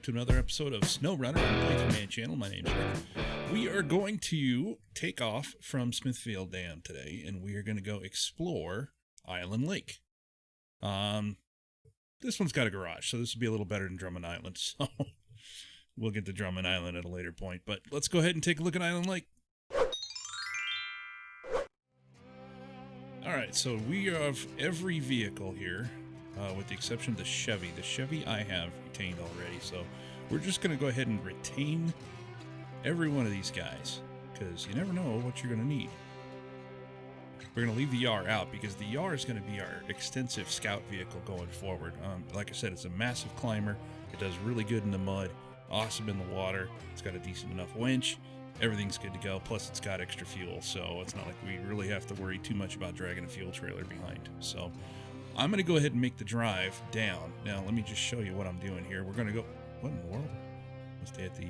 to another episode of SnowRunner on the Playthrough Man channel. My name's Rick. We are going to take off from Smithfield Dam today, and we are going to go explore Island Lake. This one's got a garage, so this will be a little better than Drummond Island, so we'll get to Drummond Island at a later point. But let's go ahead and take a look at Island Lake. Alright, so we have every vehicle here, with the exception of the Chevy. The Chevy I have retained already, so we're just going to go ahead and retain every one of these guys, because you never know what you're going to need. We're going to leave the Yar out, because the Yar is going to be our extensive scout vehicle going forward. Like I said, it's a massive climber. It does really good in the mud, awesome in the water. It's got a decent enough winch. Everything's good to go, plus it's got extra fuel, so it's not like we really have to worry too much about dragging a fuel trailer behind. So I'm going to go ahead and make the drive down. Now, let me just show you what I'm doing here. We're going to go... What in the world? Let's stay at the...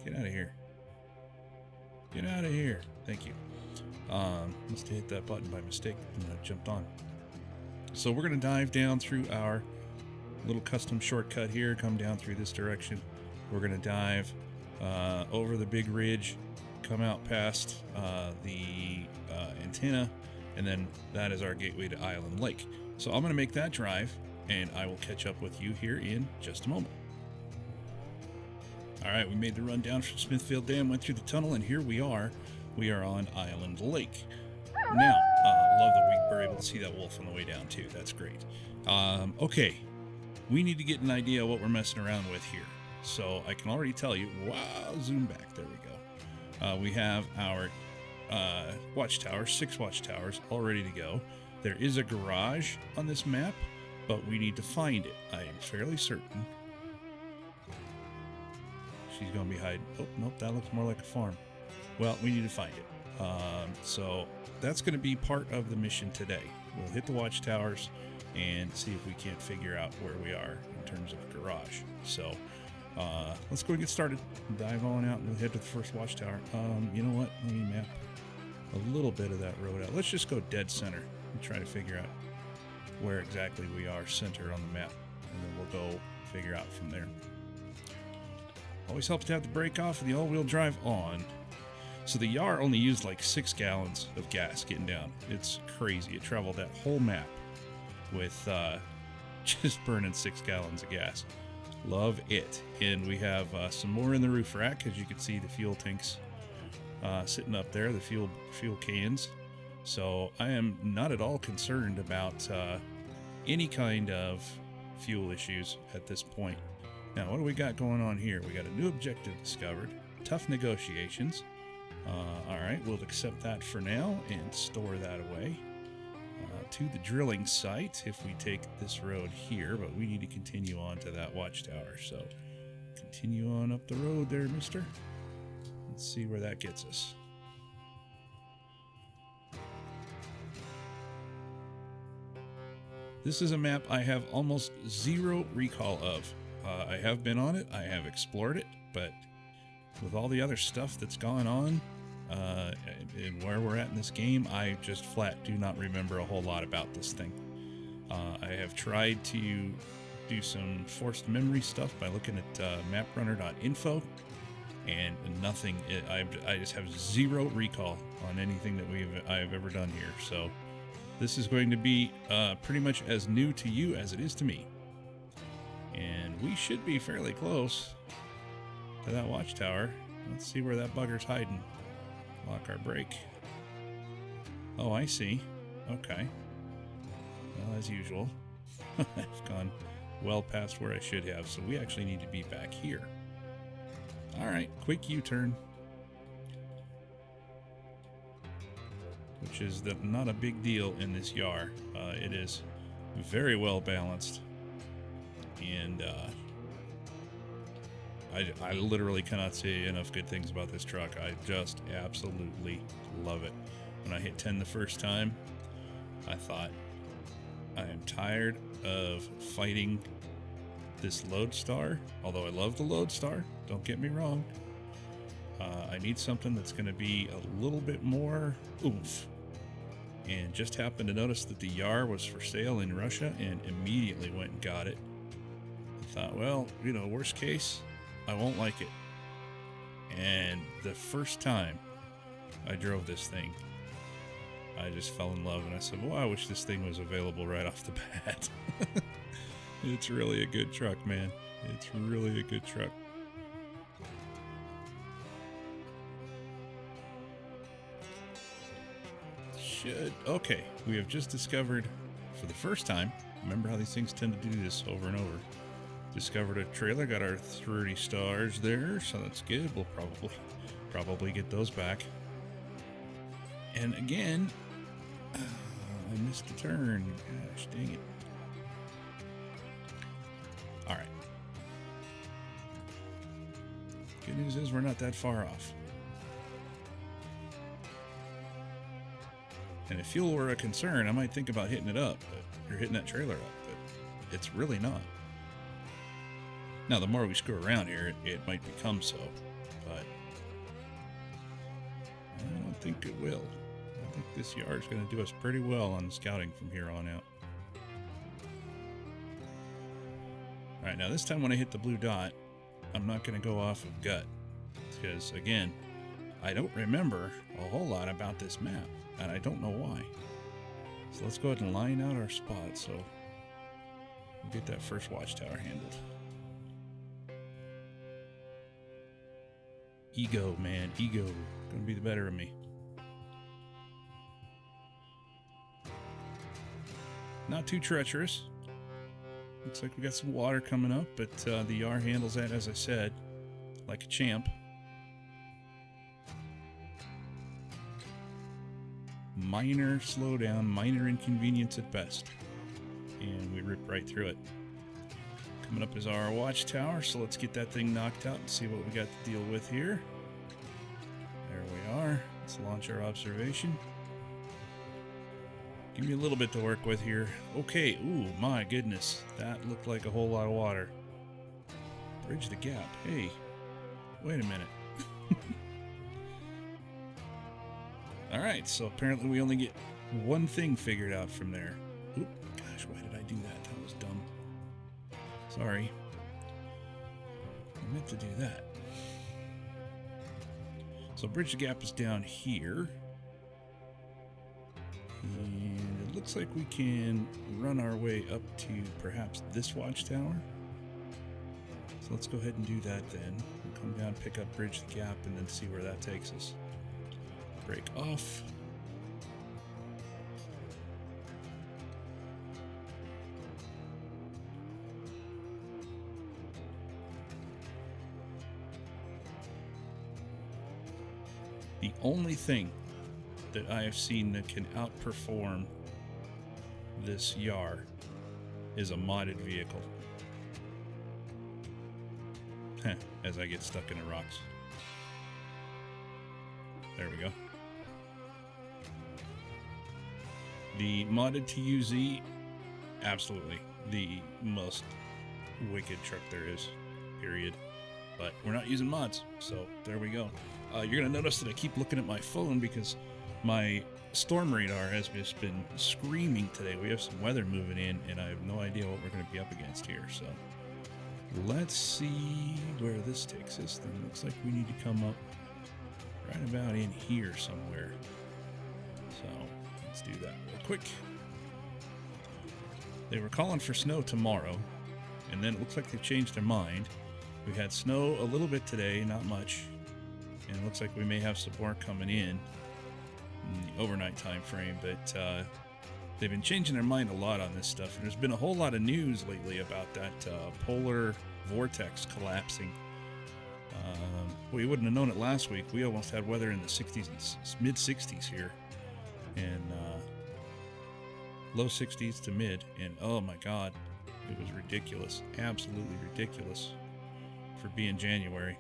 Get out of here. Get out of here. Thank you. Must have hit that button by mistake when I jumped on. So we're going to dive down through our little custom shortcut here, come down through this direction. We're going to dive over the big ridge, come out past the antenna, and then that is our gateway to Island Lake. So I'm going to make that drive, and I will catch up with you here in just a moment. All right, we made the run down from Smithfield Dam, went through the tunnel, and here we are. We are on Island Lake. Now, love that we were able to see that wolf on the way down, too. That's great. Okay, we need to get an idea of what we're messing around with here. So I can already tell you, wow, zoom back, there we go. We have our watchtower, 6 watchtowers, all ready to go. There is a garage on this map, but we need to find it. I am fairly certain. She's going to be hiding. Oh, nope, that looks more like a farm. Well, we need to find it. So that's going to be part of the mission today. We'll hit the watchtowers and see if we can't figure out where we are in terms of garage. So let's go and get started. Dive on out and we'll head to the first watchtower. You know what? Let me map a little bit of that road out. Let's just go dead center and try to figure out where exactly we are center on the map. And then we'll go figure out from there. Always helps to have the brake off and the all-wheel drive on. So the Yar only used like 6 gallons of gas getting down. It's crazy. It traveled that whole map with just burning 6 gallons of gas. Love it. And we have some more in the roof rack, as you can see the fuel tanks sitting up there, the fuel cans. So I am not at all concerned about any kind of fuel issues at this point. Now, what do we got going on here? We got a new objective discovered. Tough negotiations. All right, we'll accept that for now and store that away. To the drilling site if we take this road here, but we need to continue on to that watchtower. So continue on up the road there, mister. Let's see where that gets us. This is a map I have almost zero recall of. I have been on it, I have explored it, but with all the other stuff that's gone on, and where we're at in this game, I just flat do not remember a whole lot about this thing. I have tried to do some forced memory stuff by looking at maprunner.info, and nothing. I just have zero recall on anything that I've ever done here. So this is going to be pretty much as new to you as it is to me. And we should be fairly close to that watchtower. Let's see where that bugger's hiding. Lock our brake. Oh, I see. Okay. Well, as usual, I've gone well past where I should have, so we actually need to be back here. Alright, quick U-turn. Which is not a big deal in this Yar. It is very well balanced. And I literally cannot say enough good things about this truck. I just absolutely love it. When I hit 10 the first time, I thought, I am tired of fighting this Lodestar. Although I love the Lodestar, don't get me wrong. I need something that's going to be a little bit more oomph. And just happened to notice that the Yar was for sale in Russia and immediately went and got it. thought, well, you know, worst case, I won't like it. And the first time I drove this thing, I just fell in love, and I said, well, I wish this thing was available right off the bat. It's really a good truck, man. It's really a good truck. Okay, we have just discovered for the first time, remember how these things tend to do this over and over. Discovered a trailer, got our 30 stars there, so that's good. We'll probably get those back. And again, I missed a turn. Gosh, dang it. All right. Good news is we're not that far off. And if fuel were a concern, I might think about hitting it up, but you're hitting that trailer up, but it's really not. Now, the more we screw around here, it might become so, but I don't think it will. I think this yard's going to do us pretty well on the scouting from here on out. All right, now this time when I hit the blue dot, I'm not going to go off of gut, because again, I don't remember a whole lot about this map, and I don't know why. So let's go ahead and line out our spot so we'll get that first watchtower handled. Ego, man, ego. Gonna be the better of me. Not too treacherous. Looks like we got some water coming up, but the YAR handles that, as I said, like a champ. Minor slowdown, minor inconvenience at best. And we rip right through it. Coming up is our watchtower, so let's get that thing knocked out and see what we got to deal with here. There we are. Let's launch our observation. Give me a little bit to work with here. Okay, ooh, my goodness. That looked like a whole lot of water. Bridge the gap. Hey, wait a minute. Alright, so apparently we only get one thing figured out from there. Oop, gosh, why did I do that? That was dumb. Sorry. I meant to do that. So bridge the gap is down here. And it looks like we can run our way up to perhaps this watchtower. So let's go ahead and do that then. We'll come down, pick up bridge the gap, and then see where that takes us. Break off. The only thing that I have seen that can outperform this YAR is a modded vehicle. As I get stuck in the rocks. There we go. The modded TUZ, absolutely the most wicked truck there is, period. But we're not using mods, so there we go. You're going to notice that I keep looking at my phone because my storm radar has just been screaming today. We have some weather moving in, and I have no idea what we're going to be up against here. So let's see where this takes us. Then looks like we need to come up right about in here somewhere. So let's do that real quick. They were calling for snow tomorrow, and then it looks like they've changed their mind. We had snow a little bit today, not much, and it looks like we may have some more coming in the overnight time frame, but they've been changing their mind a lot on this stuff, and there's been a whole lot of news lately about that polar vortex collapsing. We wouldn't have known it last week. We almost had weather in the 60s and mid 60s here, and low 60s to mid, and oh my god, it was ridiculous, absolutely ridiculous for being January.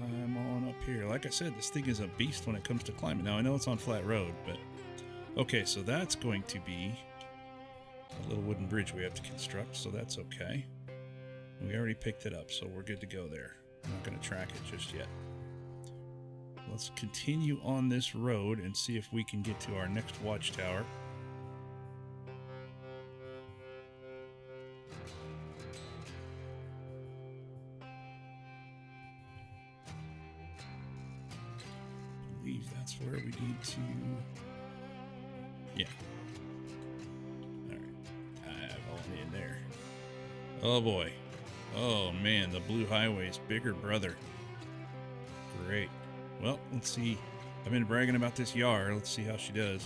I'm on up here. Like I said, this thing is a beast when it comes to climbing. Now I know it's on flat road, but okay, so that's going to be a little wooden bridge we have to construct, so that's okay. We already picked it up, so we're good to go there. I'm not going to track it just yet. Let's continue on this road and see if we can get to our next watchtower. that's where we need to... Yeah. Alright. Dive on in there. Oh boy. Oh man, the blue highway's bigger brother. Great. Well, let's see. I've been bragging about this yard. Let's see how she does.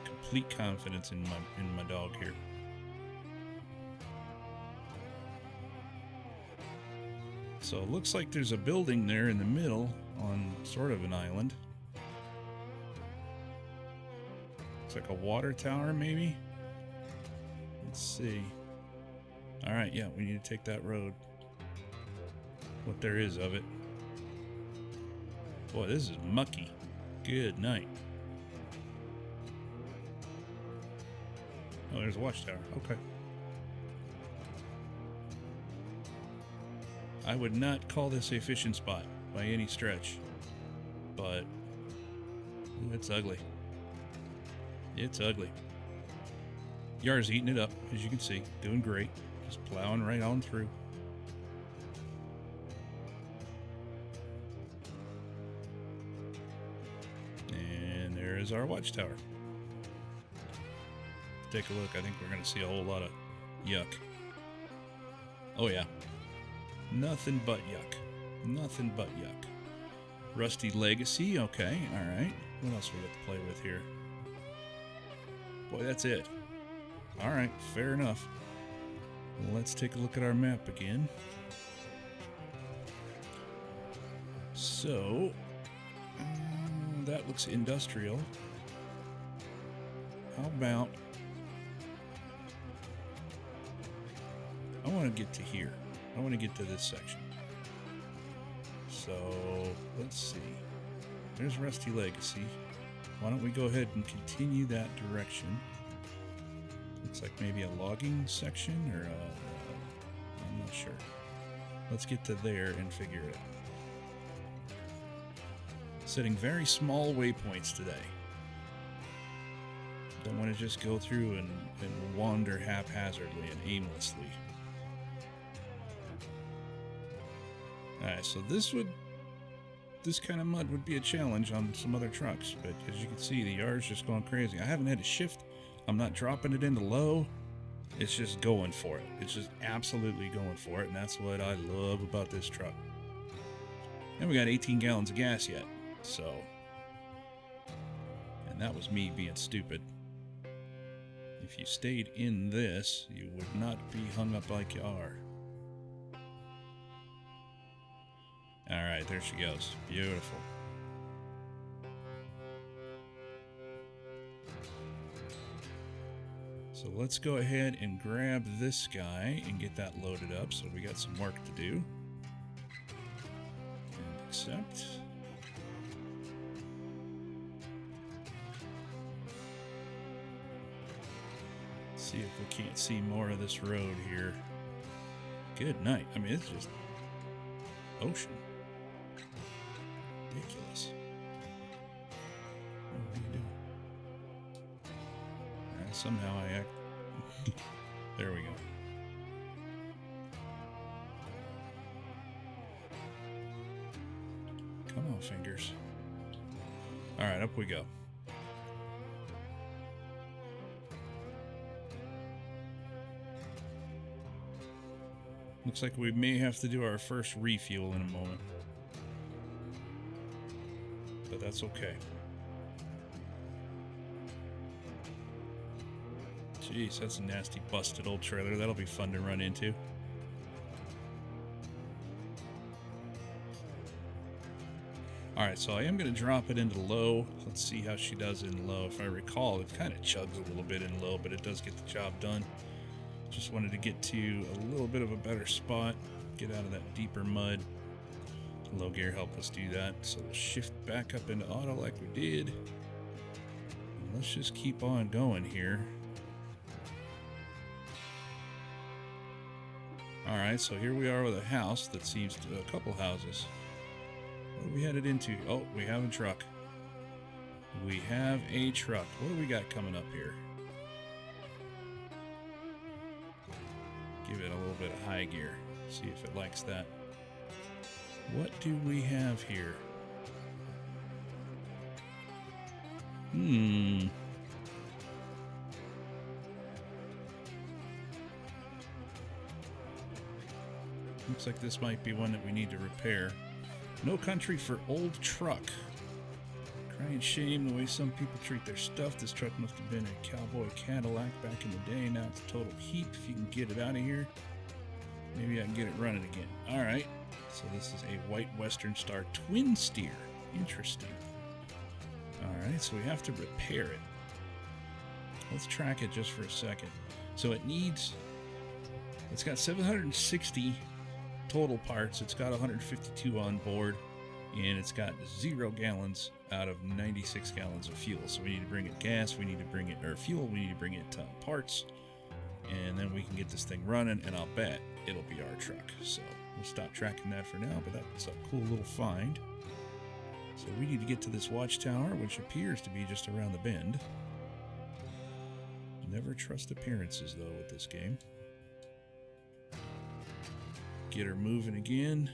Complete confidence in my dog here. So it looks like there's a building there in the middle on sort of an island. Looks like a water tower, maybe? Let's see. Alright, yeah, we need to take that road. What there is of it. Boy, this is mucky. Good night. Oh, there's a watchtower. Okay. I would not call this a fishing spot by any stretch, but it's ugly. It's ugly. Yar's eating it up, as you can see. Doing great. Just plowing right on through. And there is our watchtower. Take a look. I think we're going to see a whole lot of yuck. Oh yeah. Nothing but yuck. Nothing but yuck. Rusty Legacy. Okay. All right. What else we got to play with here? Boy, that's it. All right. Fair enough. Let's take a look at our map again. So, that looks industrial. How about... I want to get to here. I want to get to this section. So, let's see. There's Rusty Legacy. Why don't we go ahead and continue that direction? Looks like maybe a logging section, or I'm not sure. Let's get to there and figure it out. Setting very small waypoints today. Don't want to just go through and wander haphazardly and aimlessly. Alright, so this kind of mud would be a challenge on some other trucks, but as you can see, the yard's just going crazy. I haven't had to shift. I'm not dropping it into low. It's just going for it. It's just absolutely going for it, and that's what I love about this truck. And we got 18 gallons of gas yet, so... And that was me being stupid. If you stayed in this, you would not be hung up like you are. Alright, there she goes. Beautiful. So let's go ahead and grab this guy and get that loaded up. So we got some work to do. And accept. See if we can't see more of this road here. Good night. I mean, it's just ocean. Ridiculous. What are you doing? Somehow I act... There we go. Come on, fingers. Alright, up we go. Looks like we may have to do our first refuel in a moment. But that's okay. Jeez, that's a nasty busted old trailer. That'll be fun to run into. Alright, so I am going to drop it into low. Let's see how she does in low. If I recall, it kind of chugs a little bit in low, but it does get the job done. Just wanted to get to a little bit of a better spot. Get out of that deeper mud. Low gear helped us do that. So we'll shift back up into auto like we did. And let's just keep on going here. Alright, so here we are with a house that seems to... a couple houses. What are we headed into? Oh, we have a truck. We have a truck. What do we got coming up here? Give it a little bit of high gear. See if it likes that. What do we have here? Looks like this might be one that we need to repair. No country for old truck. Crying shame the way some people treat their stuff. This truck must have been a cowboy Cadillac back in the day. Now it's a total heap. If you can get it out of here, maybe I can get it running again. All right. So this is a white Western Star twin steer. Interesting. All right. So we have to repair it. Let's track it just for a second. So it's got 760 total parts. It's got 152 on board, and it's got 0 gallons out of 96 gallons of fuel. So we need to bring it gas, we need to bring it fuel, we need to bring it parts, and then we can get this thing running, and I'll bet it'll be our truck. So we'll stop tracking that for now, but that's a cool little find. So we need to get to this watchtower, which appears to be just around the bend. Never trust appearances, though, with this game. Get her moving again.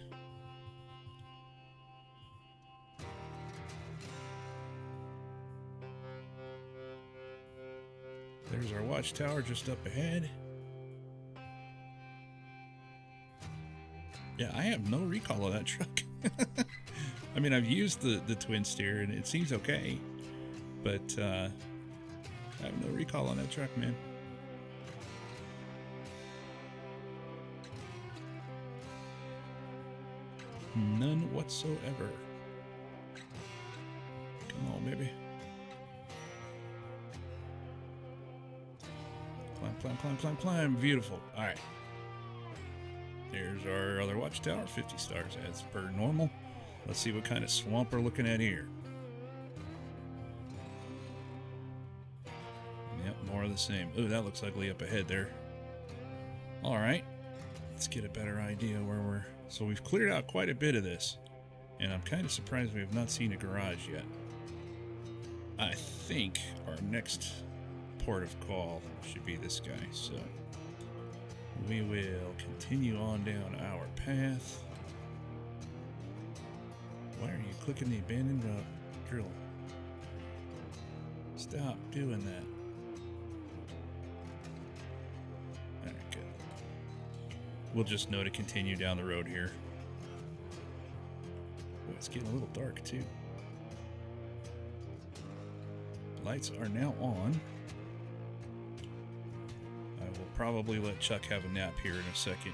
There's our watchtower just up ahead. Yeah, I have no recall of that truck. I mean, I've used the twin steer and it seems okay, but I have no recall on that truck, man. None whatsoever. Come on, baby. Climb, climb, climb, climb, climb. Beautiful. All right. There's our other watchtower. 50 stars as per normal. Let's see what kind of swamp we're looking at here. Yep, more of the same. Ooh, that looks ugly up ahead there. All right. Let's get a better idea where we're... So we've cleared out quite a bit of this, and I'm kind of surprised we have not seen a garage yet. I think our next port of call should be this guy, so we will continue on down our path. Why are you clicking the abandoned drill? Stop doing that. Alright, good. We'll just know to continue down the road here. Oh, it's getting a little dark too. Lights are now on. I will probably let Chuck have a nap here in a second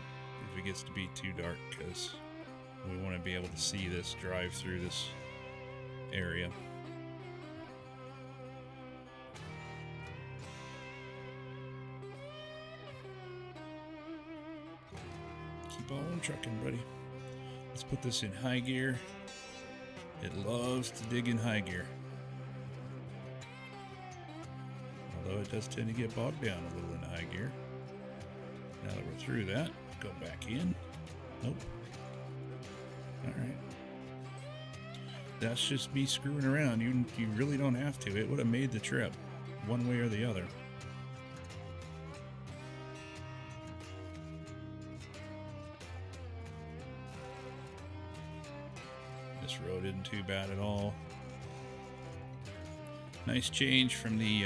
if it gets to be too dark, because we want to be able to see this drive through this area. Keep on trucking, buddy. Let's put this in high gear. It loves to dig in high gear. Although it does tend to get bogged down a little in high gear. Now that we're through that, go back in. Nope. Alright. That's just me screwing around. You really don't have to. It would have made the trip one way or the other. This road isn't too bad at all. Nice change from the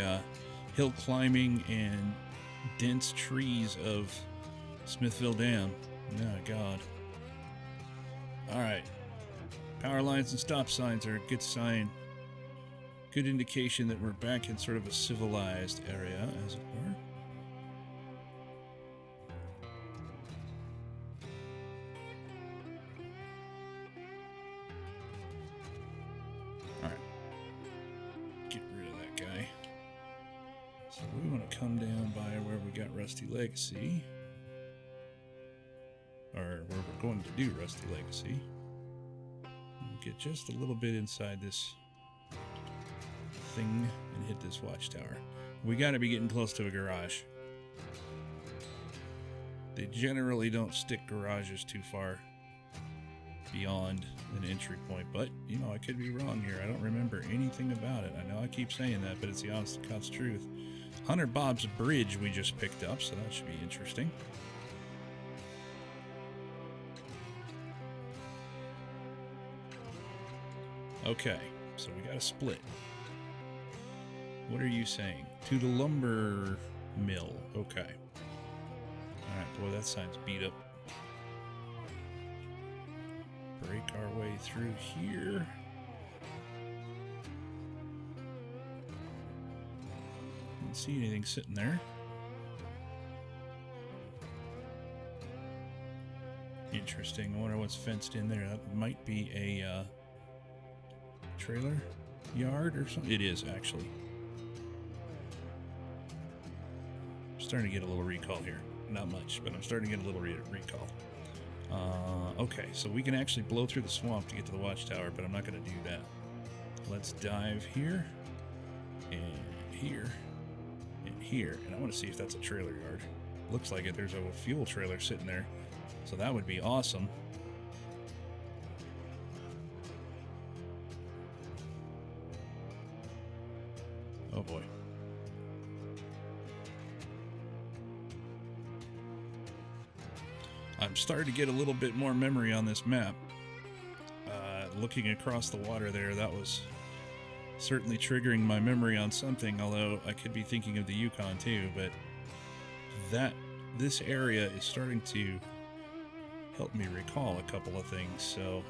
hill climbing and dense trees of Smithville Dam. Oh, God. Alright. Power lines and stop signs are a good sign. Good indication that we're back in sort of a civilized area, as it were. Alright. Get rid of that guy. So we want to come down by where we got Rusty Legacy. Or where we're going to do Rusty Legacy. And get just a little bit inside this thing and hit this watchtower. We got to be getting close to a garage. They generally don't stick garages too far beyond an entry point, but you know, I could be wrong here. I don't remember anything about it. I know I keep saying that, but it's the honest to God's truth. Hunter Bob's Bridge we just picked up, so that should be interesting. Okay, so we got a split. What are you saying? To the lumber mill. Okay. Alright, boy, that sign's beat up. Break our way through here. Didn't see anything sitting there. Interesting. I wonder what's fenced in there. That might be a trailer yard or something. It is, actually. I'm starting to get a little recall here. Not much, but I'm starting to get a little recall. Okay, so we can actually blow through the swamp to get to the watchtower, but I'm not going to do that. Let's dive here, and here, and here. And I want to see if that's a trailer yard. Looks like it. There's a fuel trailer sitting there. So that would be awesome. Oh boy. I'm starting to get a little bit more memory on this map. Looking across the water there, that was certainly triggering my memory on something, although I could be thinking of the Yukon too, but this area is starting to help me recall a couple of things. So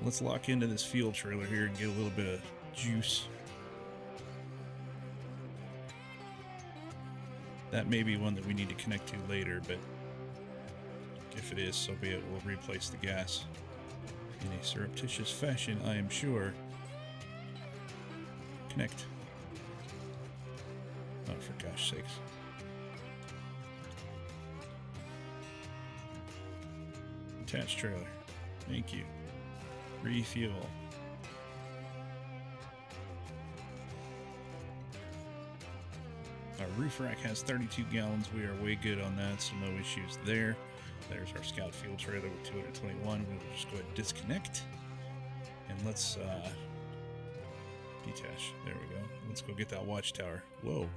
let's lock into this fuel trailer here and get a little bit of juice. That may be one that we need to connect to later, but if it is, so be it. We'll replace the gas in a surreptitious fashion, I am sure. Connect. Oh, for gosh sakes. Attached trailer. Thank you. Refuel. Our roof rack has 32 gallons. We are way good on that, so no issues there. There's our scout fuel trailer with 221. We'll just go ahead and disconnect. And let's detach. There we go. Let's go get that watchtower. Whoa.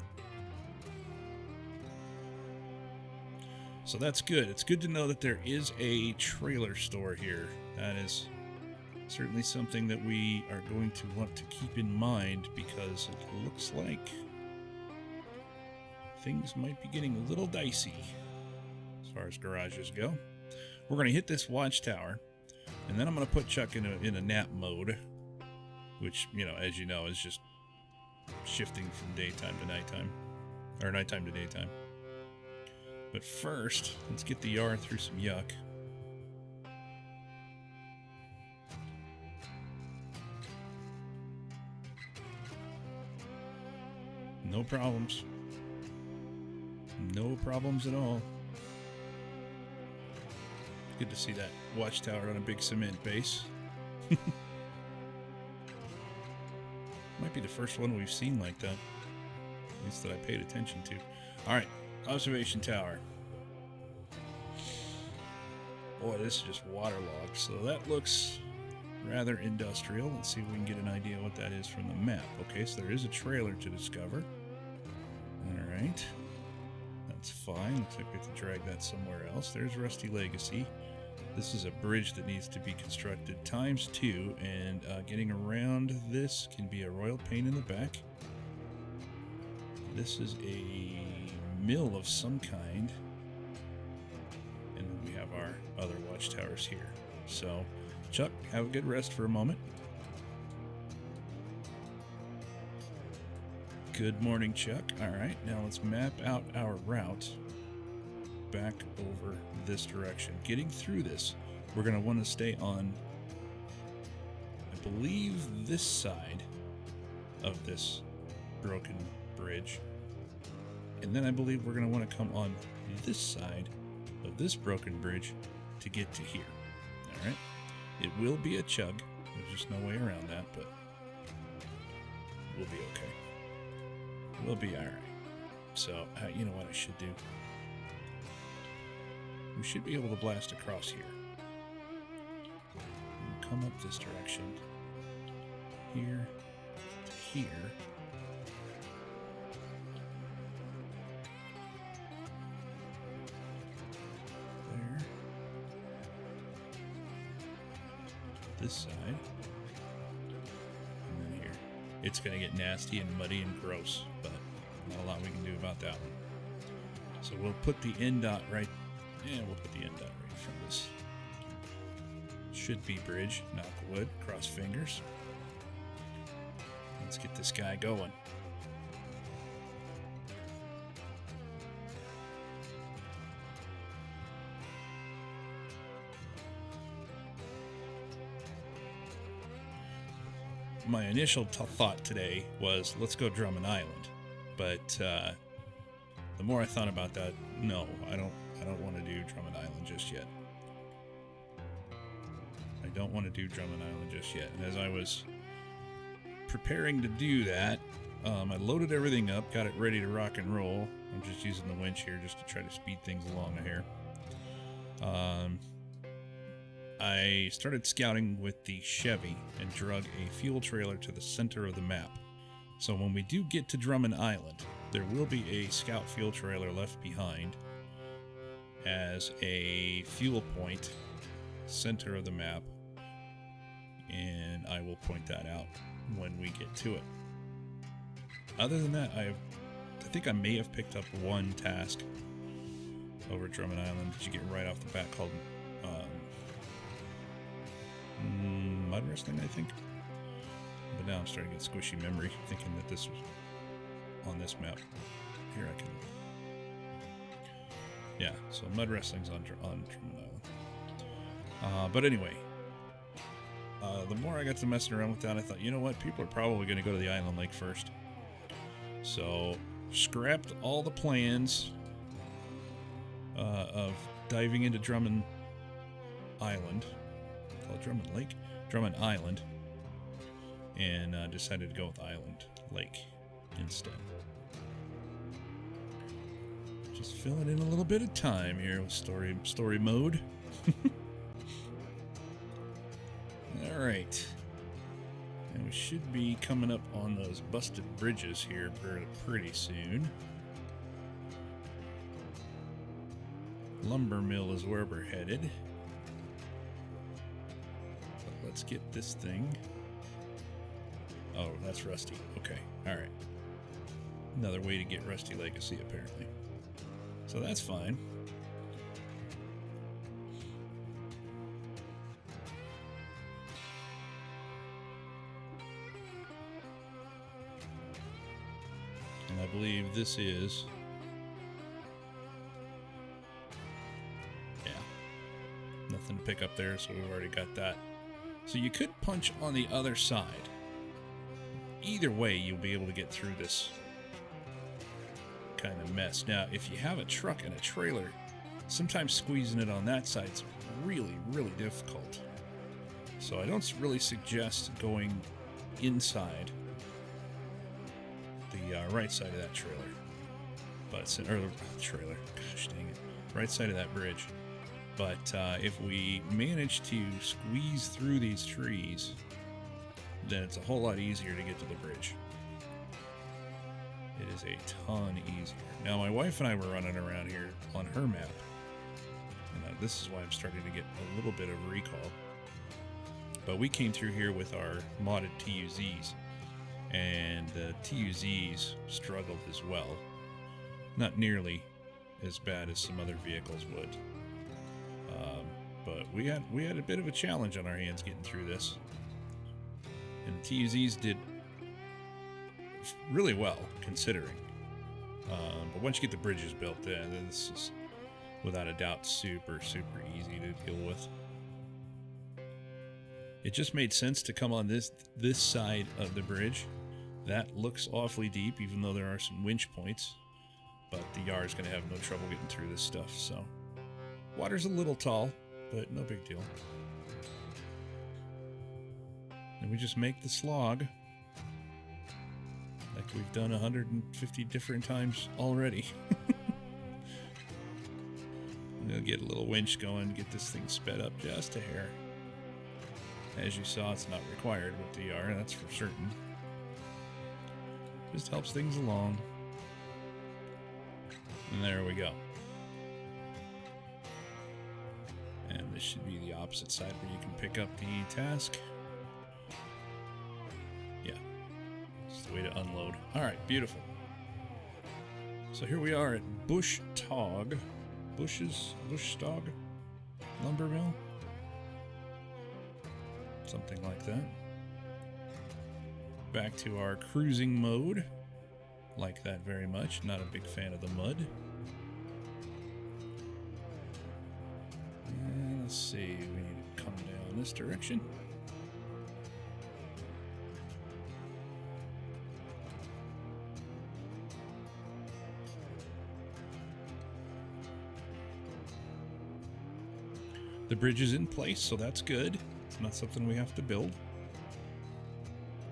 So that's good. It's good to know that there is a trailer store here. That is certainly something that we are going to want to keep in mind, because it looks like things might be getting a little dicey as far as garages go. We're going to hit this watchtower, and then I'm going to put Chuck in a nap mode, which, you know, as you know, is just shifting from daytime to nighttime, or nighttime to daytime. But first, let's get the yard through some yuck. No problems. No problems at all. Good to see that watchtower on a big cement base. Might be the first one we've seen like that. At least that I paid attention to. Alright, observation tower. Boy, this is just waterlogged, so that looks rather industrial. Let's see if we can get an idea what that is from the map. Okay, so there is a trailer to discover. Alright. That's fine. Looks like we have to drag that somewhere else. There's Rusty Legacy. This is a bridge that needs to be constructed ×2, and getting around this can be a royal pain in the back. This is a mill of some kind. And then we have our other watchtowers here. So, Chuck, have a good rest for a moment. Good morning, Chuck. Alright, now let's map out our route back over this direction. Getting through this, we're going to want to stay on, I believe, this side of this broken bridge. And then I believe we're going to want to come on this side of this broken bridge to get to here. Alright? It will be a chug. There's just no way around that, but we'll be okay. We'll be alright. So, you know what I should do? We should be able to blast across here. We'll come up this direction. Here to here. There. This side. it's going to get nasty and muddy and gross, but not a lot we can do about that one. So we'll put the end dot right, we'll put the end dot right in front of this. Should be bridge, knock wood, cross fingers. Let's get this guy going. My initial thought today was, let's go Drummond Island, but the more I thought about that, no, I don't want to do Drummond Island just yet. I don't want to do Drummond Island just yet. And as I was preparing to do that, I loaded everything up, got it ready to rock and roll. I'm just using the winch here just to try to speed things along here. I started scouting with the Chevy and drug a fuel trailer to the center of the map. So when we do get to Drummond Island, there will be a scout fuel trailer left behind as a fuel point, center of the map, and I will point that out when we get to it. Other than that, I think I may have picked up one task over at Drummond Island that you get right off the bat called mud wrestling, I think. But now I'm starting to get squishy memory, thinking that this was on this map. Here I can... Yeah, so mud wrestling's on Drummond Island. But anyway, the more I got to messing around with that, I thought, you know what? People are probably going to go to the island lake first. So, scrapped all the plans of diving into Drummond Island. Call it Drummond Lake? Drummond Island. And decided to go with Island Lake instead. Just filling in a little bit of time here with story mode. Alright. And we should be coming up on those busted bridges here pretty soon. Lumber mill is where we're headed. But let's get this thing. Oh, that's Rusty. Okay, alright. Another way to get Rusty Legacy, apparently. So that's fine. And I believe this is... Yeah. Nothing to pick up there, so we've already got that. So you could punch on the other side. Either way, you'll be able to get through this kind of mess. Now, if you have a truck and a trailer, sometimes squeezing it on that side is really, really difficult. So I don't really suggest going inside the right side of that trailer. Or the trailer, gosh dang it, right side of that bridge. But if we manage to squeeze through these trees, then it's a whole lot easier to get to the bridge. It is a ton easier. Now, my wife and I were running around here on her map, and this is why I'm starting to get a little bit of recall. But we came through here with our modded TUZs, and the TUZs struggled as well. Not nearly as bad as some other vehicles would. But we had a bit of a challenge on our hands getting through this. And the TUZs did really well, considering. But once you get the bridges built, then this is, without a doubt, super, super easy to deal with. It just made sense to come on this side of the bridge. That looks awfully deep, even though there are some winch points. But the yard's going to have no trouble getting through this stuff, so... Water's a little tall, but no big deal. And we just make the slog like we've done 150 different times already. We'll get a little winch going to get this thing sped up just a hair. As you saw, it's not required with DR, that's for certain. Just helps things along. And there we go. And this should be the opposite side where you can pick up the task. Yeah. way to unload. All right, beautiful. So here we are at Bush-Stog Lumber Mill? Something like that. Back to our cruising mode. Like that very much. Not a big fan of the mud. And let's see, we need to come down this direction. The bridge is in place, so that's good. It's not something we have to build.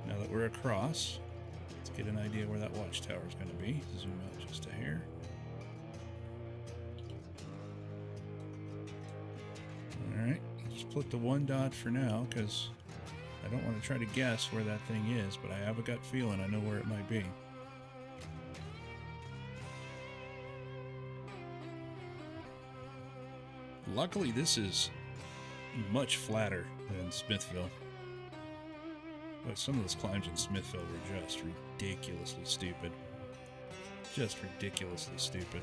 Now that we're across, let's get an idea where that watchtower is going to be. Zoom out just a hair. Alright, just put the one dot for now, because I don't want to try to guess where that thing is, but I have a gut feeling I know where it might be. Luckily, this is much flatter than Smithville. But some of those climbs in Smithville were just ridiculously stupid. Just ridiculously stupid.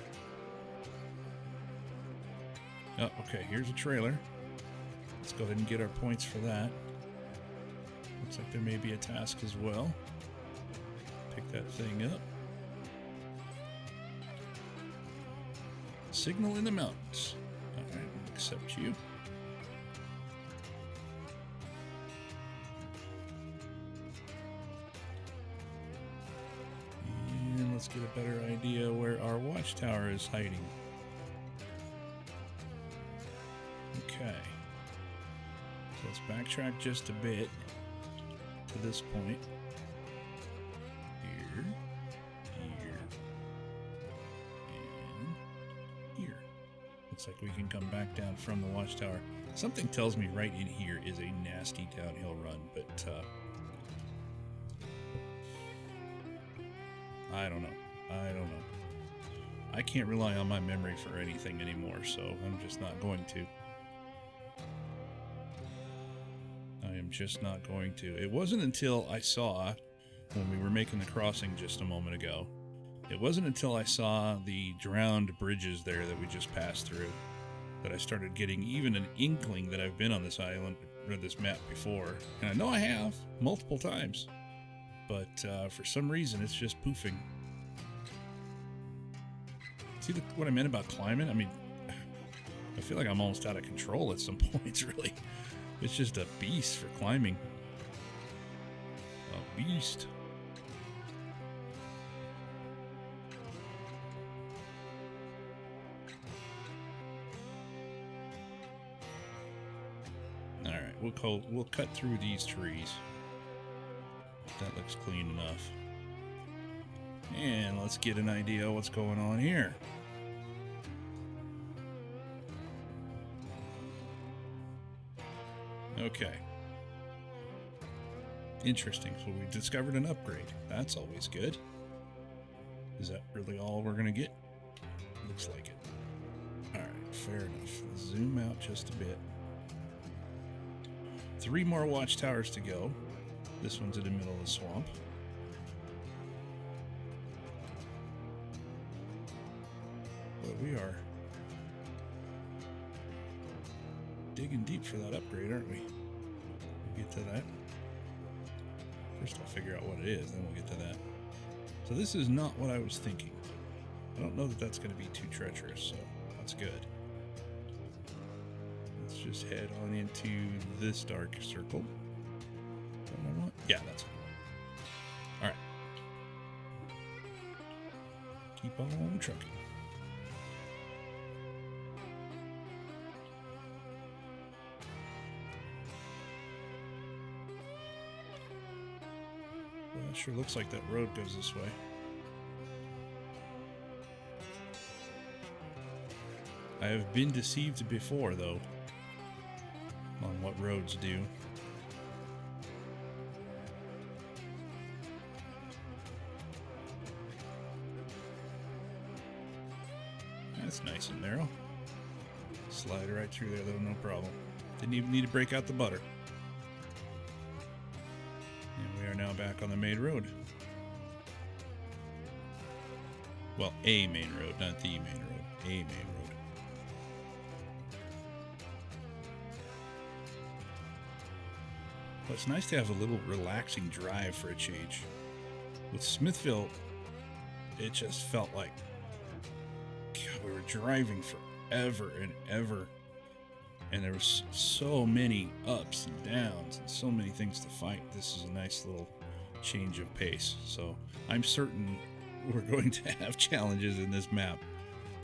Oh, okay, here's a trailer. Let's go ahead and get our points for that. Looks like there may be a task as well. Pick that thing up. Signal in the mountains. Alright, we'll accept you. And let's get a better idea where our watchtower is hiding. Okay. So let's backtrack just a bit to this point. Here, here, and here. Looks like we can come back down from the watchtower. Something tells me right in here is a nasty downhill run, but I don't know. I can't rely on my memory for anything anymore, so I'm just not going to. I am just not going to. It wasn't until I saw, when we were making the crossing just a moment ago, it wasn't until I saw the drowned bridges there that we just passed through that I started getting even an inkling that I've been on this island, or this map before. And I know I have, multiple times. But for some reason, it's just poofing. See what I meant about climbing? I mean, I feel like I'm almost out of control at some points, really. It's just a beast for climbing. A beast. Alright, we'll cut through these trees. That looks clean enough. And let's get an idea of what's going on here. Okay. Interesting. So we discovered an upgrade. That's always good. Is that really all we're going to get? Looks like it. Alright, fair enough. Zoom out just a bit. 3 more watchtowers to go. This one's in the middle of the swamp. But we are digging deep for that upgrade, aren't we? We'll get to that. First I'll figure out what it is, then we'll get to that. So this is not what I was thinking. I don't know that that's going to be too treacherous, so that's good. Let's just head on into this dark circle. Is that what I want? Yeah, that's what I want. Alright. Keep on trucking. Well, it sure looks like that road goes this way. I have been deceived before, though, on what roads do. That's nice and narrow. Slide right through there, though, no problem. Didn't even need to break out the butter. And we are now back on the main road. Well, a main road, not the main road. A main road. Well, it's nice to have a little relaxing drive for a change. With Smithville, it just felt like, God, we were driving forever and ever. And there was so many ups and downs and so many things to fight. This is a nice little change of pace. So I'm certain we're going to have challenges in this map.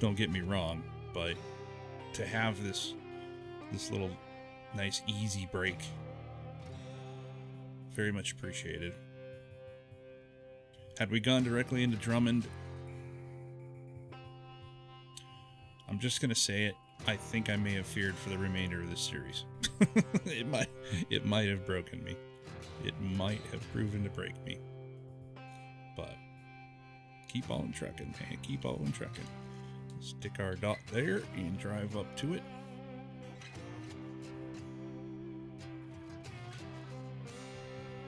Don't get me wrong, but to have this little nice easy break, very much appreciated. Had we gone directly into Drummond, I'm just going to say it, I think I may have feared for the remainder of this series. It might have broken me. It might have proven to break me. But keep on trucking, man. Keep on trucking. Stick our dot there and drive up to it.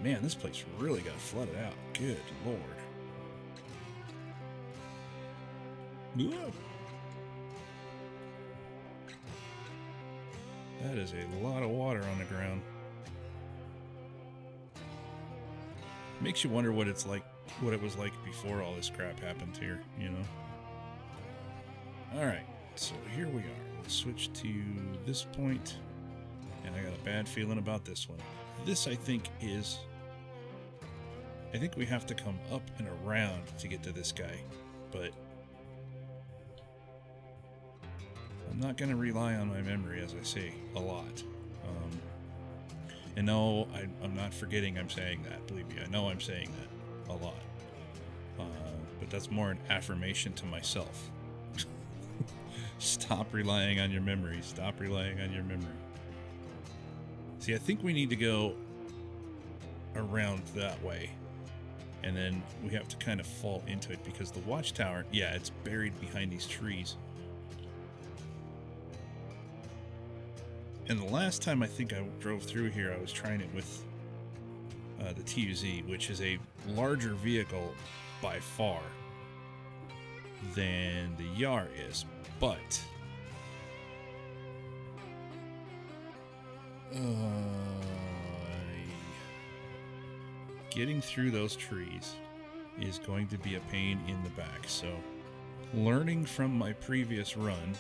Man, this place really got flooded out. Good Lord. Whoa. That is a lot of water on the ground. Makes you wonder what it's like, what it was like before all this crap happened here, you know? Alright, so here we are. Let's switch to this point, and I got a bad feeling about this one. This, I think we have to come up and around to get to this guy, but I'm not going to rely on my memory, as I say a lot. And no, I'm not forgetting I'm saying that. Believe me, I know I'm saying that a lot. But that's more an affirmation to myself. Stop relying on your memory. Stop relying on your memory. See, I think we need to go around that way. And then we have to kind of fall into it because the watchtower, yeah, it's buried behind these trees. And the last time I think I drove through here, I was trying it with the TUZ, which is a larger vehicle by far than the Yar is. But getting through those trees is going to be a pain in the back. So learning from my previous run,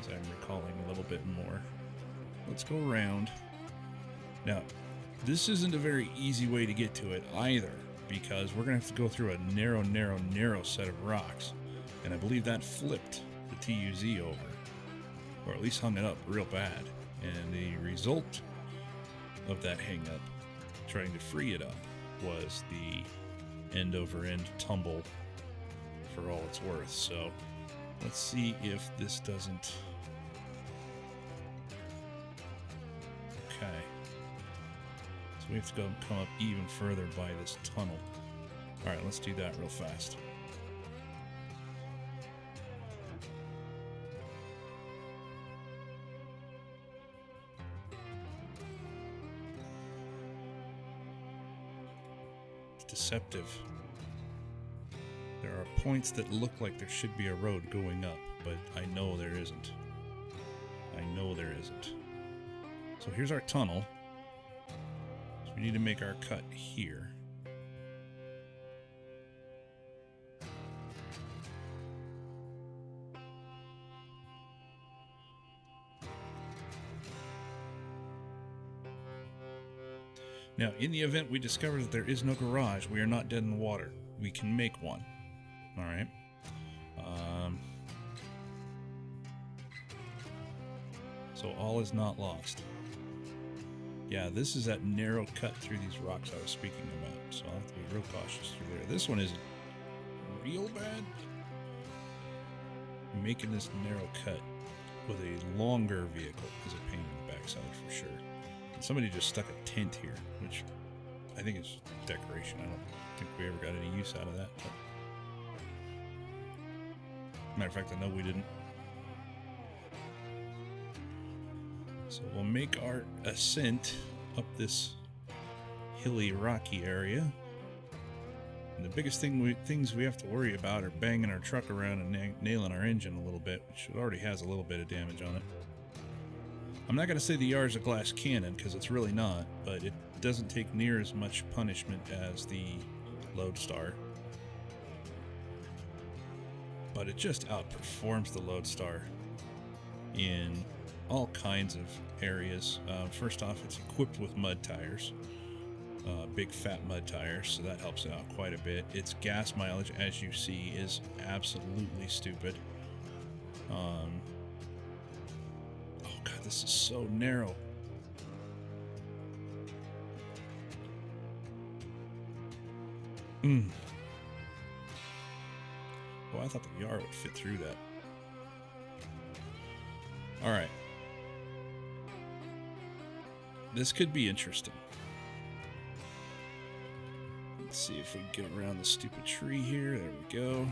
as I'm recalling a little bit more. Let's go around. Now, this isn't a very easy way to get to it either, because we're going to have to go through a narrow set of rocks. And I believe that flipped the TUZ over, or at least hung it up real bad. And the result of that hang up, trying to free it up, was the end over end tumble for all it's worth. So let's see if this doesn't. Okay. So we have to go come up even further by this tunnel. Alright, let's do that real fast. It's deceptive. There are points that look like there should be a road going up, but I know there isn't. I know there isn't. So here's our tunnel. So we need to make our cut here. Now, in the event we discover that there is no garage, we are not dead in the water. We can make one. Alright. So all is not lost. Yeah, this is that narrow cut through these rocks I was speaking about, so I'll have to be real cautious through there. This one isn't real bad. Making this narrow cut with a longer vehicle is a pain in the backside for sure. And somebody just stuck a tent here, which I think is decoration. I don't think we ever got any use out of that. But matter of fact, I know we didn't. So we'll make our ascent up this hilly, rocky area. And the biggest things we have to worry about are banging our truck around and nailing our engine a little bit, which it already has a little bit of damage on it. I'm not going to say the Yar is a glass cannon, because it's really not, but it doesn't take near as much punishment as the Lodestar. But it just outperforms the Lodestar in all kinds of areas. First off, it's equipped with mud tires, big fat mud tires, so that helps it out quite a bit. Its gas mileage, as you see, is absolutely stupid. Oh god, this is so narrow. Oh, I thought the Yar would fit through that. Alright. This could be interesting. Let's see if we can get around the stupid tree here. There we go.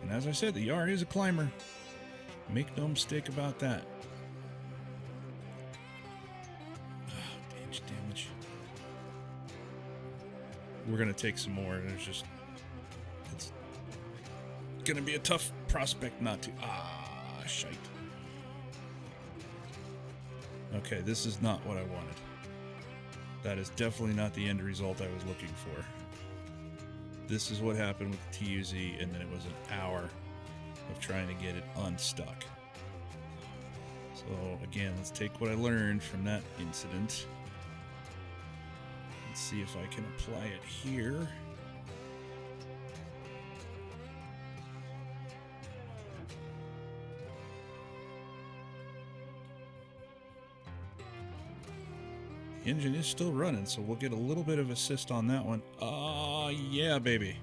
And as I said, the Yar is a climber. Make no mistake about that. Damage. We're going to take some more. There's just... It's going to be a tough prospect not to... shite. Okay, this is not what I wanted. That is definitely not the end result I was looking for. This is what happened with the TUZ, and then it was an hour of trying to get it unstuck. So again, let's take what I learned from that incident. Let's see if I can apply it here. The engine is still running, so we'll get a little bit of assist on that one. Yeah, baby.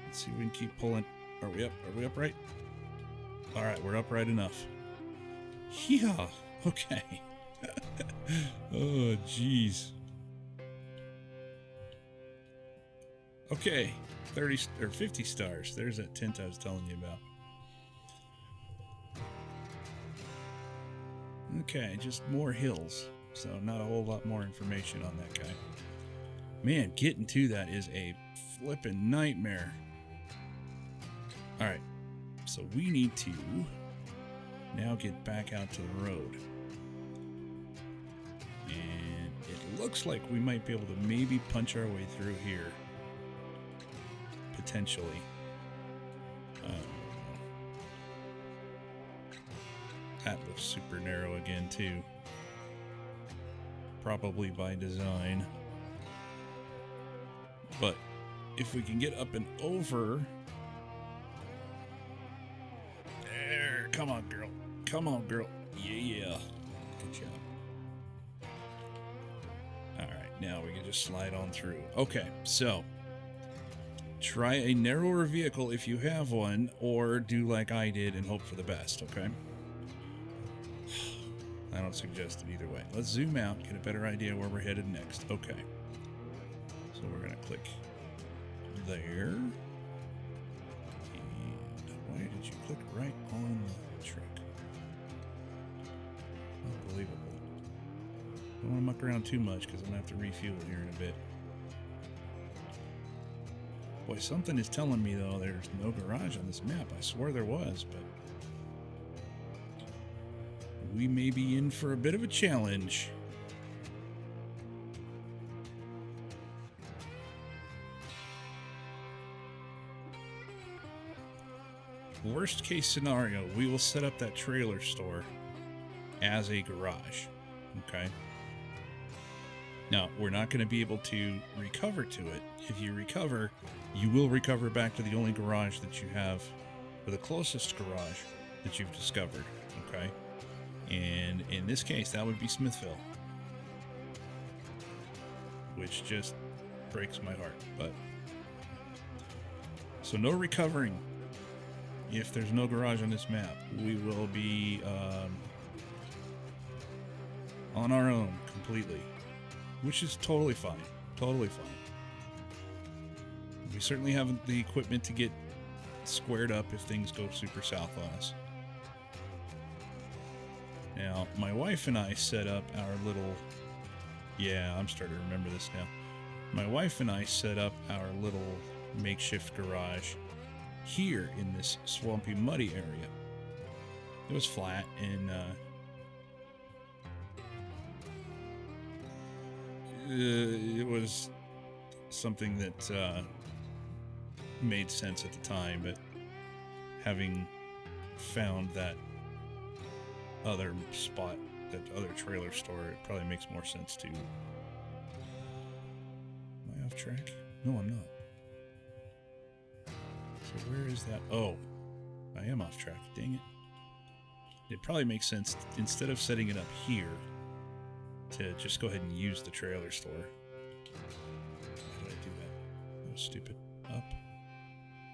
Let's see if we can keep pulling. Are we up? Are we upright? All right, we're upright enough. Yeah. Okay. Oh, jeez. Okay, 30 or 50 stars. There's that tint I was telling you about. Okay, just more hills, so not a whole lot more information on that guy. Man, getting to that is a flippin' nightmare. Alright, so we need to now get back out to the road. And it looks like we might be able to maybe punch our way through here. Potentially. That looks super narrow again, too. Probably by design. But if we can get up and over... There! Come on, girl. Come on, girl. Yeah. Good job. Alright, now we can just slide on through. Okay, so... Try a narrower vehicle if you have one, or do like I did and hope for the best, okay? I don't suggest it either way. Let's zoom out, get a better idea where we're headed next. Okay. So we're going to click there. And why did you click right on the truck? Unbelievable. Don't want to muck around too much because I'm going to have to refuel here in a bit. Boy, something is telling me, though, there's no garage on this map. I swore there was, but... we may be in for a bit of a challenge. Worst case scenario, we will set up that trailer store as a garage. Okay? Now, we're not going to be able to recover to it. If you recover, you will recover back to the only garage that you have, or the closest garage that you've discovered. Okay? And in this case, that would be Smithville, which just breaks my heart. But so no recovering if there's no garage on this map. We will be on our own completely, which is totally fine. Totally fine. We certainly have the equipment to get squared up if things go super south on us. Now, my wife and I set up our little Yeah, I'm starting to remember this now. My wife and I set up our little makeshift garage here in this swampy, muddy area. It was flat, and it was something that made sense at the time, but having found that other spot, that other trailer store, it probably makes more sense to... Am I off track? No, I'm not. So where is that? Oh, I am off track. Dang it. It probably makes sense, instead of setting it up here, to just go ahead and use the trailer store. How did I do that? That was stupid. Up,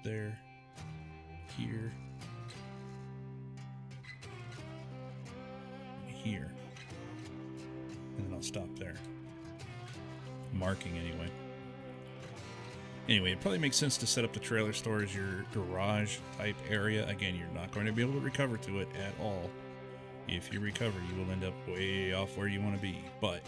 there, here, here. And then I'll stop there. Marking anyway. Anyway, it probably makes sense to set up the trailer store as your garage type area. Again, you're not going to be able to recover to it at all. If you recover, you will end up way off where you want to be. But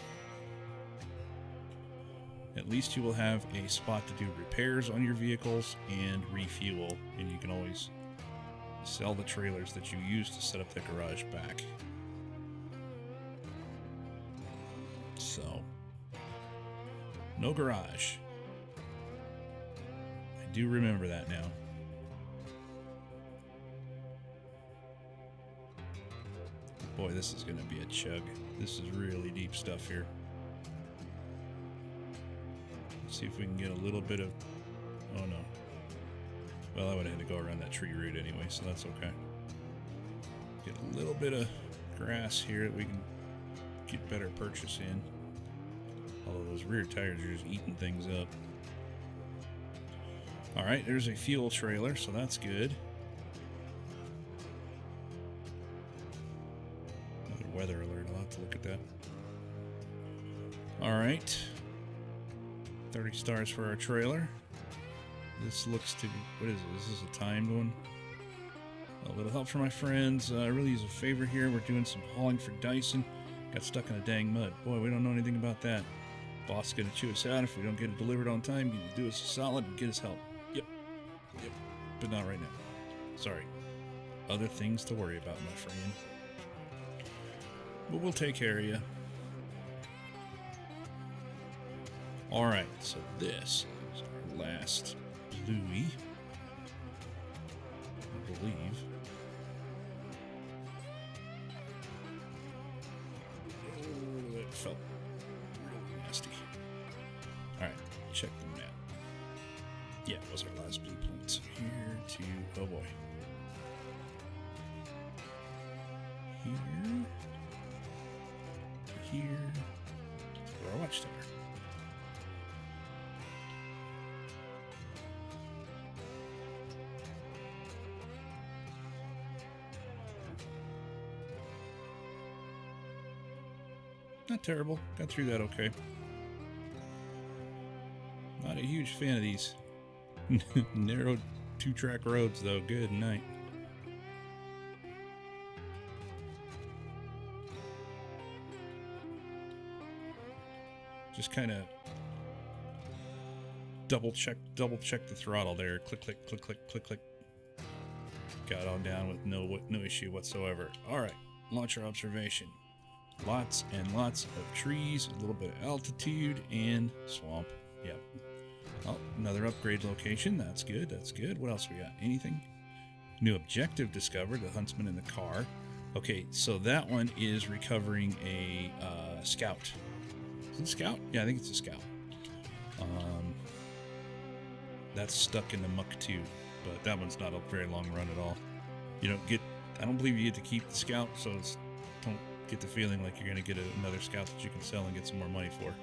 at least you will have a spot to do repairs on your vehicles and refuel. And you can always sell the trailers that you use to set up the garage back. So, no garage. I do remember that now. Boy, this is going to be a chug. This is really deep stuff here. Let's see if we can get a little bit of... Oh, no. Well, I would have had to go around that tree root anyway, so that's okay. Get a little bit of grass here that we can get better purchase in. Although those rear tires are just eating things up. Alright, there's a fuel trailer, so that's good. Another weather alert, I'll have to look at that. Alright. 30 stars for our trailer. This looks to be... What is it? Is this a timed one? A little help from my friends. I really use a favor here. We're doing some hauling for Dyson. Got stuck in the dang mud. Boy, we don't know anything about that. Boss is going to chew us out if we don't get it delivered on time. You can do us a solid and get us help. Yep. But not right now. Sorry. Other things to worry about, my friend. But we'll take care of you. Alright, so this is our last Bluey. I believe. Oh, that felt really nasty. Alright, check the map. Yeah, it was our last blue point. So here to... Oh boy. Here. To here. To our watchtower. Not terrible. Got through that okay. Not a huge fan of these narrow two-track roads, though. Good night. Just kind of double check the throttle there. Click, click, click, click, click, click. Got on down with no issue whatsoever. All right, launcher observation. Lots and lots of trees, a little bit of altitude, and swamp. Yep. Oh, another upgrade location. That's good. That's good. What else we got? Anything? New objective discovered. The huntsman in the car. Okay, so that one is recovering a scout. Is it a scout? Yeah, I think it's a scout. That's stuck in the muck too, but that one's not a very long run at all. You don't get. I don't believe you get to keep the scout, so don't get the feeling like you're going to get another scout that you can sell and get some more money for,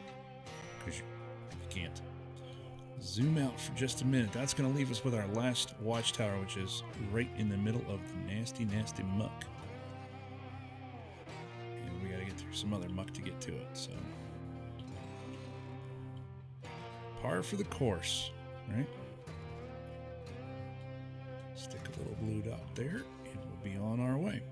because you can't. Zoom out for just a minute. That's going to leave us with our last watchtower, which is right in the middle of the nasty, nasty muck. And we got to get through some other muck to get to it, so. Par for the course, right? Stick a little blue dot there, and we'll be on our way.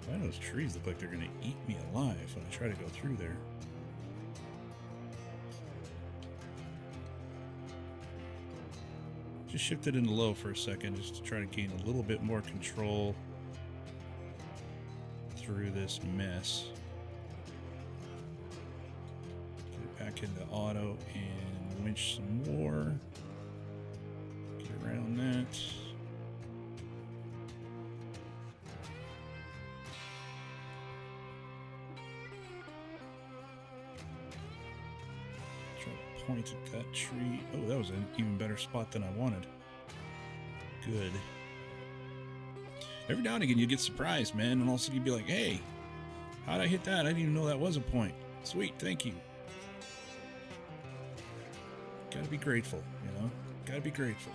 Why do those trees look like they're going to eat me alive when I try to go through there? Just shift it into low for a second just to try to gain a little bit more control through this mess. Get it back into auto and winch some more. Get around that. Point at that tree. Oh, that was an even better spot than I wanted. Good. Every now and again you get surprised, man, and also you'd be like, hey, how'd I hit that? I didn't even know that was a point. Sweet, thank you. Gotta be grateful, you know? Gotta be grateful.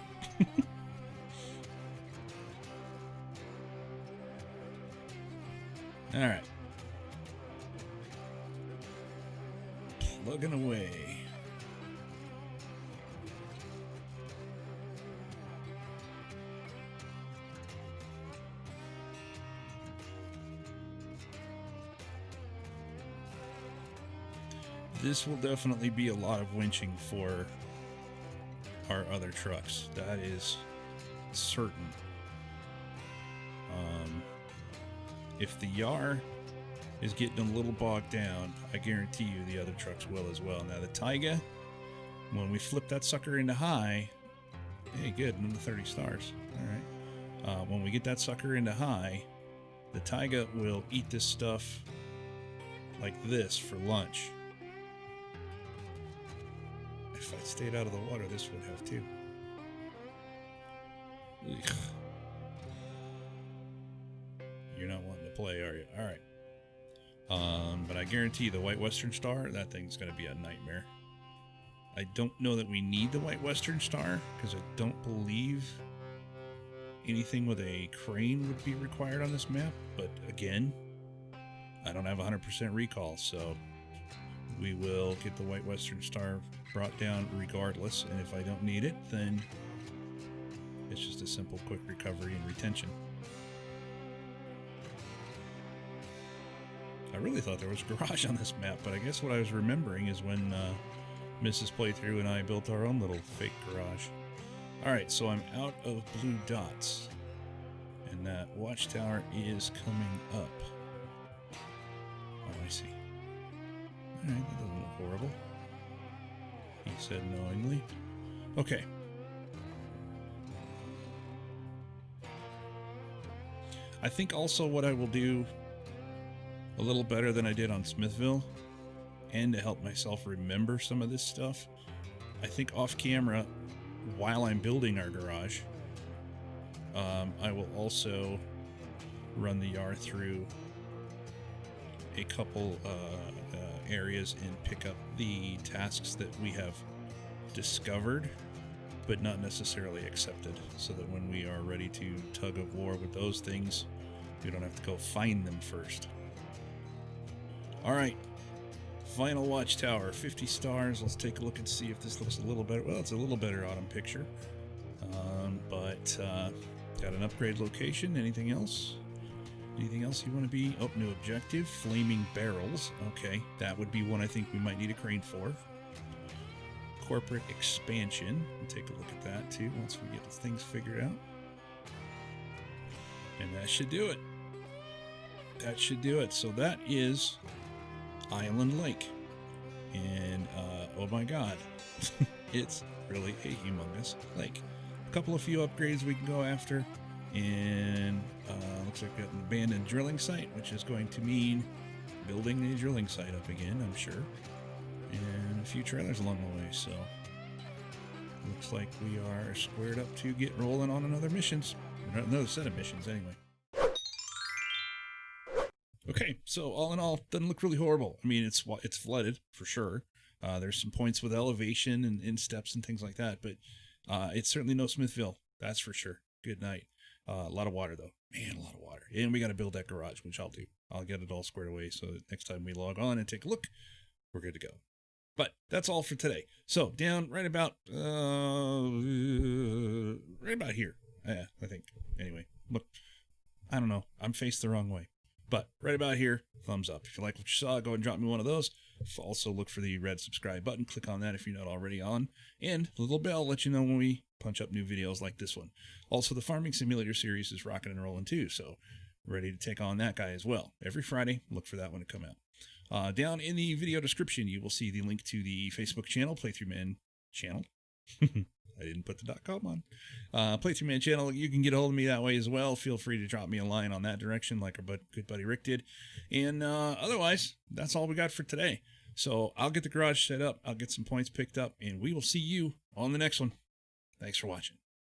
Alright. Plugging away. This will definitely be a lot of winching for our other trucks. That is certain. If the Yar is getting a little bogged down, I guarantee you the other trucks will as well. Now the Taiga, when we flip that sucker into high, hey, good, another 30 stars. All right. When we get that sucker into high, the Taiga will eat this stuff like this for lunch. If I stayed out of the water, this would have too. Ugh. You're not wanting to play, are you? All right. But I guarantee you the White Western Star, that thing's going to be a nightmare. I don't know that we need the White Western Star, because I don't believe anything with a crane would be required on this map. But again, I don't have 100% recall, so we will get the White Western Star brought down regardless, and if I don't need it, then it's just a simple quick recovery and retention. I really thought there was a garage on this map, but I guess what I was remembering is when Mrs. Playthrough and I built our own little fake garage. Alright, so I'm out of blue dots, and that watchtower is coming up. Oh, I see. Alright, that doesn't look horrible. He said knowingly. Okay. I think also what I will do a little better than I did on Smithville, and to help myself remember some of this stuff, I think off camera, while I'm building our garage, I will also run the Yar through a couple areas and pick up the tasks that we have discovered but not necessarily accepted, so that when we are ready to tug of war with those things, we don't have to go find them first. Alright, final watchtower, 50 stars. Let's take a look and see if this looks a little better. Well, it's a little better autumn picture, but got an upgrade location. Anything else? Anything else you want to be? Oh, new objective, flaming barrels. Okay, that would be one I think we might need a crane for. Corporate expansion. We'll take a look at that too once we get things figured out. And that should do it. That should do it. So that is Island Lake. And oh my god, it's really a humongous lake. A couple of few upgrades we can go after. And looks like we've got an abandoned drilling site, which is going to mean building the drilling site up again, I'm sure. And a few trailers along the way, so looks like we are squared up to get rolling on another set of missions anyway. Okay, so all in all, doesn't look really horrible. I mean, it's flooded for sure. There's some points with elevation and insteps and things like that, but it's certainly no Smithville, that's for sure. Good night. A lot of water though, man, a lot of water. And we got to build that garage, which I'll do. I'll get it all squared away so that next time we log on and take a look, we're good to go. But that's all for today. So down right about here. Yeah, I think. Anyway, look, I don't know. I'm faced the wrong way. But right about here, thumbs up. If you like what you saw, go ahead and drop me one of those. Also look for the red subscribe button. Click on that if you're not already on. And the little bell let you know when we punch up new videos like this one. Also, the Farming Simulator series is rocking and rolling too, so ready to take on that guy as well. Every Friday, look for that one to come out. Down in the video description, you will see the link to the Facebook channel, Playthrough channel. I didn't put the .com on. Playthrough channel. You can get a hold of me that way as well. Feel free to drop me a line on that direction like our good buddy Rick did. And otherwise, that's all we got for today. So I'll get the garage set up. I'll get some points picked up, and we will see you on the next one. Thanks for watching.